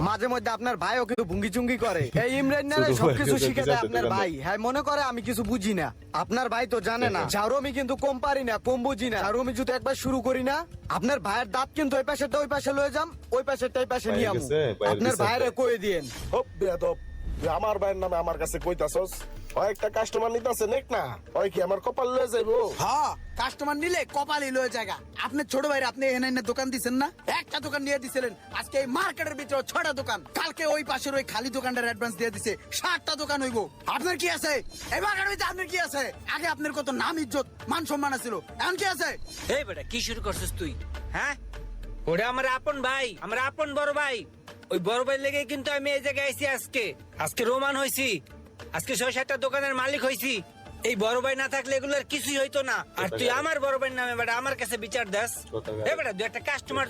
মাঝে মধ্যে আপনার ভাইও কিন্তু ভুঙ্গি চুঙ্গি করে। এই ইমরান নারে সবকিছু শিখে দেয় আপনার ভাই। হ্যাঁ মনে করে আমি কিছু বুঝি না। আপনার ভাই তো জানে না ঝাড়ুমি কিন্তু কম পারি না, কম বুঝি না। ঝাড়ুমি যদি একবার শুরু করি না, আপনার ভাইয়ের দাঁত কিন্তু ওই পাশেটা ওই পাশে লয়ে যাম, ওই পাশেটা এই পাশে নিয়ে আমু। আপনার ভাইরে কই দিয়েন। হপ বেয়াদব, তুই আমার ভাইয়ের নামে আমার কাছে কইতাছস? ওই একটা কাস্টমার নিতাছে নেক না, ওই কি আমার কপাল লয়ে যাইবো? হ্যাঁ কাস্টমার নিলে কপালই লয়ে জায়গা। আপনার ছোট ভাইরা আপনি এখানে দোকান দিচ্ছেন না, একটা দোকান নিয়ে দিছিলেন। আজকে এই মার্কেটের ভিতরে 6টা দোকান, কালকে ওই পাশের ওই খালি দোকানটার অ্যাডভান্স দিয়ে দিছে 7টা দোকান হইব। আপনার কি আছে এই মার্কেটের ভিতরে? আপনার কি আছে? আগে আপনার কত নাম ইজ্জত মান সম্মান ছিল, এখন কি আছে? এই বেটা কি শুরু করছিস তুই? হ্যাঁ ওটা আমার আপন ভাই, আমার আপন বড় ভাই। ওই বড় ভাই লেগে কিন্তু আমি এই জায়গায় আইছি। আজকে রোমান হইছি, আজকে 6-7টা দোকানের মালিক হইছি। এই বড় ভাই না থাকলে এগুলোর কিছুই হইতো না। আর তুই আমার বড় ভাইয়ের নামে বেটা আমার কাছে বিচার দাস। এই বেটা তুই একটা কাস্টমার